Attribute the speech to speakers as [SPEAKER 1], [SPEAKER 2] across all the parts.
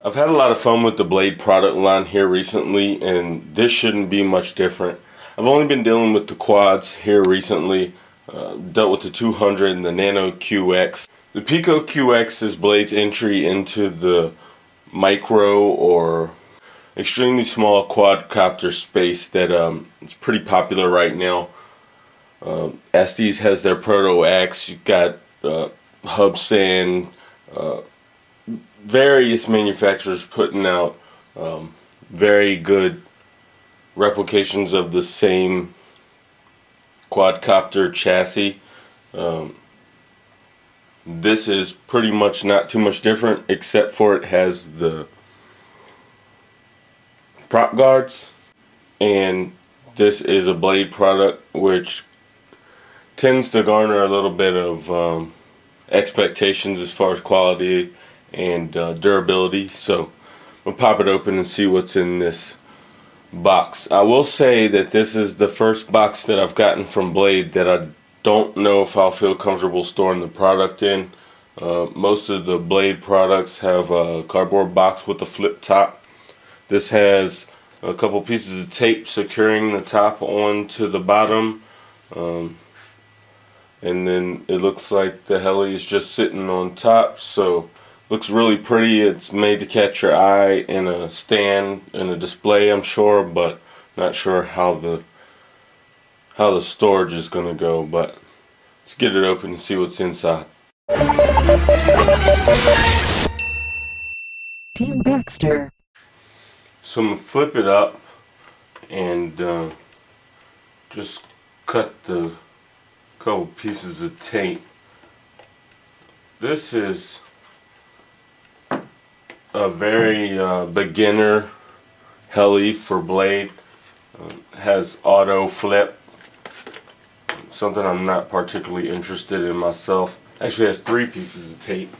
[SPEAKER 1] I've had a lot of fun with the Blade product line here recently, and this shouldn't be much different. I've only been dealing with the quads here recently, dealt with the 200 and the Nano QX. The Pico QX is Blade's entry into the micro or extremely small quadcopter space that is pretty popular right now. Estes has their Proto X. You've got Hubsan, various manufacturers putting out very good replications of the same quadcopter chassis. This is pretty much not too much different, except for it has the prop guards, and this is a Blade product which tends to garner a little bit of expectations as far as quality and durability. So we'll pop it open and see what's in this box. I will say that this is the first box that I've gotten from Blade that I don't know if I'll feel comfortable storing the product in. Most of the Blade products have a cardboard box with a flip top. This has a couple pieces of tape securing the top onto the bottom, and then it looks like the heli is just sitting on top, so looks really pretty. It's made to catch your eye in a stand, in a display, I'm sure, but not sure how the storage is going to go. But let's get it open and see what's inside.
[SPEAKER 2] Team Baxter.
[SPEAKER 1] So I'm going to flip it up and just cut the couple pieces of tape. This is a very beginner heli for Blade. Has auto flip, something I'm not particularly interested in myself. Actually has 3 pieces of tape.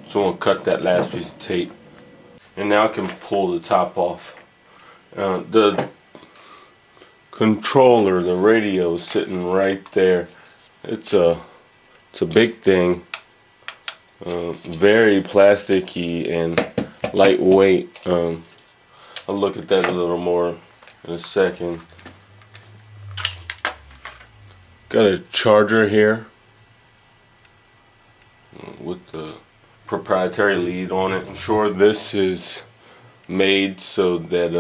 [SPEAKER 1] So I'm going to cut that last piece of tape, and now I can pull the top off. The controller, the radio, is sitting right there. It's a big thing, very plasticky and lightweight. I'll look at that a little more in a second. Got a charger here with the proprietary lead on it. I'm sure this is made so that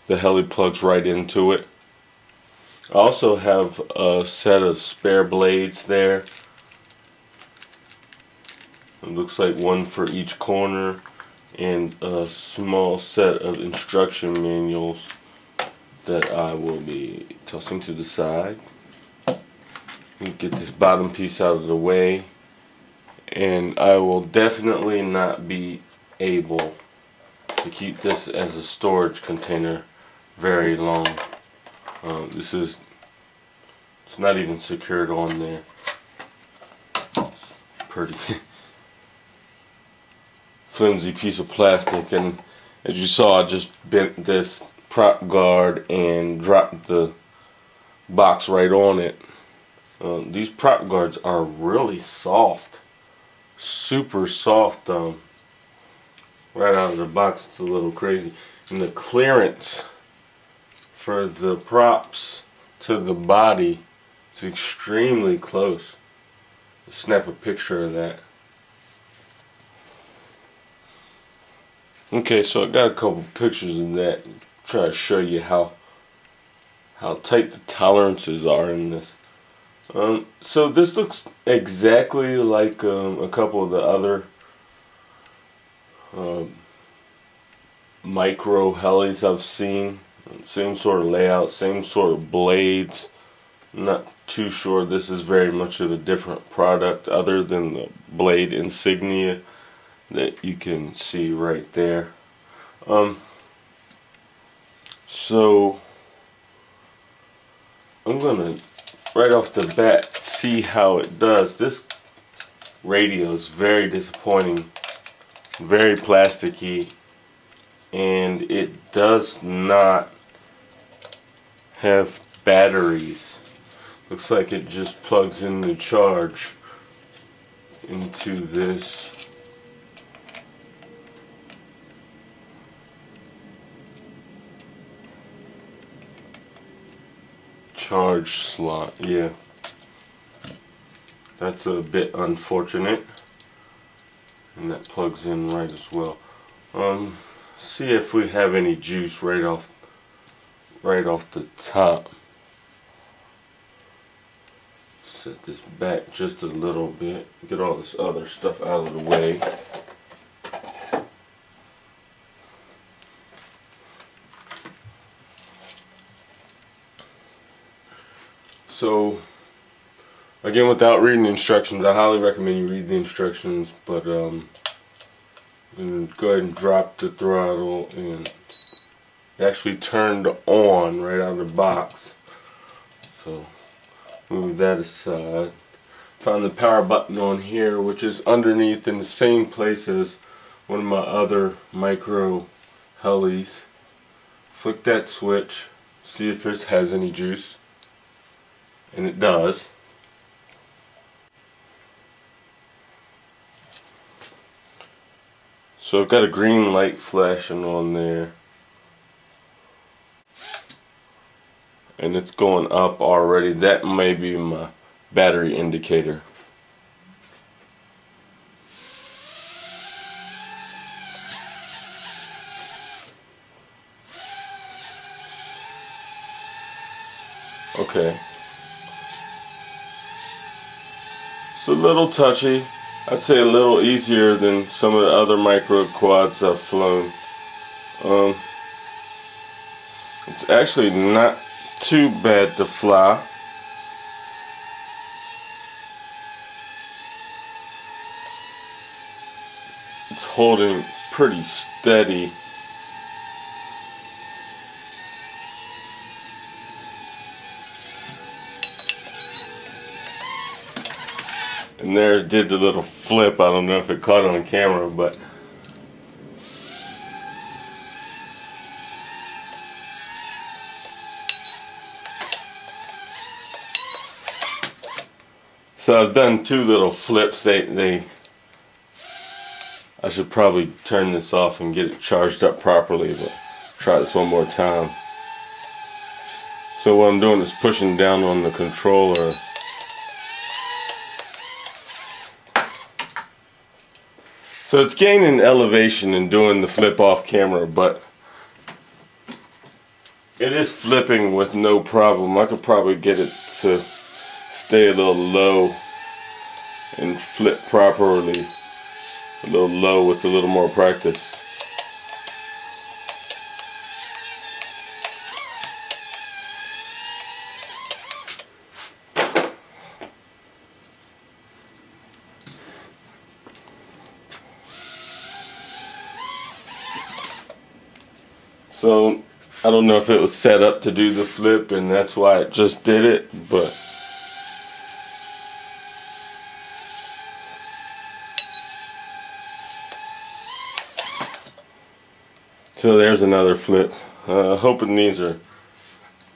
[SPEAKER 1] the heli plugs right into it. I also have a set of spare blades there. It looks like one for each corner, and a small set of instruction manuals that I will be tossing to the side. Get this bottom piece out of the way, and I will definitely not be able to keep this as a storage container very long. It's not even secured on there. It's pretty flimsy piece of plastic, and as you saw, I just bent this prop guard and dropped the box right on it. These prop guards are really soft, super soft. Right out of the box, it's a little crazy, and the clearance for the props to the body is extremely close. Let's snap a picture of that. Okay, so I got a couple pictures of that. Try to show you how tight the tolerances are in this. So this looks exactly like a couple of the other micro helis I've seen. Same sort of layout, same sort of blades. I'm not too sure this is very much of a different product other than the Blade insignia that you can see right there. So I'm gonna right off the bat see how it does. This radio is very disappointing, very plasticky, and it does not have batteries. Looks like it just plugs in the charge into this charge slot. Yeah, that's a bit unfortunate, and that plugs in right as well. See if we have any juice right off the top. Set this back just a little bit, get all this other stuff out of the way. So again, without reading the instructions, I highly recommend you read the instructions, but and go ahead and drop the throttle, and it actually turned on right out of the box. So move that aside. Found the power button on here, which is underneath in the same place as one of my other micro helis. Flick that switch, see if this has any juice, and it does. So I've got a green light flashing on there, and it's going up already. That may be my battery indicator. Okay. It's a little touchy. I'd say a little easier than some of the other micro quads I've flown. It's actually not too bad to fly. It's holding pretty steady. And there it did the little flip. I don't know if it caught on camera, but so I've done two little flips. I should probably turn this off and get it charged up properly, but try this one more time. So what I'm doing is pushing down on the controller. So it's gaining elevation and doing the flip off camera, but it is flipping with no problem. I could probably get it to stay a little low and flip properly, a little low with a little more practice. So I don't know if it was set up to do the flip and that's why it just did it, but so there's another flip. Hoping these are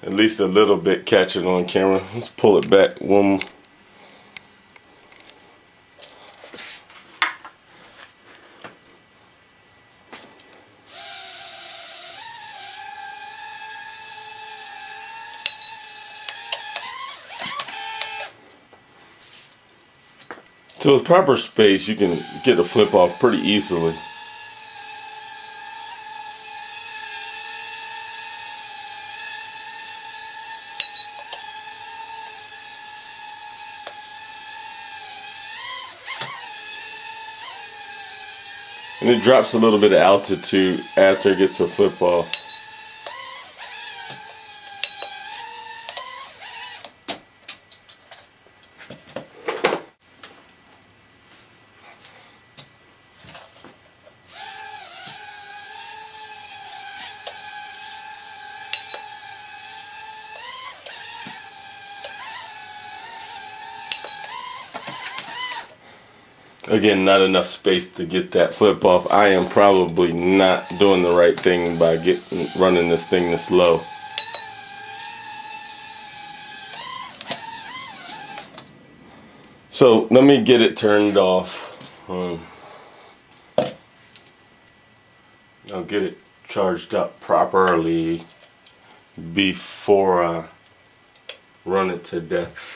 [SPEAKER 1] at least a little bit catching on camera. Let's pull it back one. So with proper space, you can get a flip off pretty easily. And it drops a little bit of altitude after it gets a flip off. Again, not enough space to get that flip off. I am probably not doing the right thing by running this thing this low. So let me get it turned off. I'll get it charged up properly before I run it to death.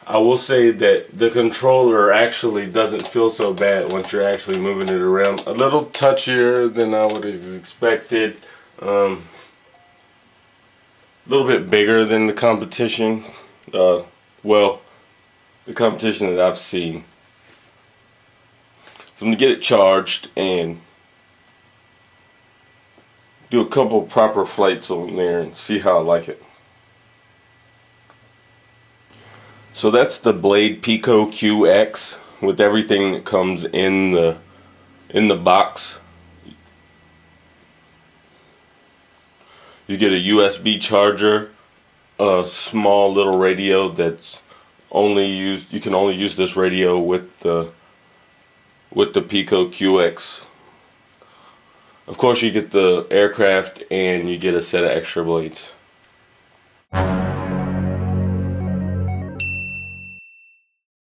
[SPEAKER 1] I will say that the controller actually doesn't feel so bad once you're actually moving it around. A little touchier than I would have expected. A little bit bigger than the competition. Well, the competition that I've seen. So I'm going to get it charged and do a couple proper flights on there and see how I like it. So that's the Blade Pico QX with everything that comes in the box. You get a USB charger, a small little radio that's only used. You can only use this radio with the Pico QX. Of course, you get the aircraft and you get a set of extra blades.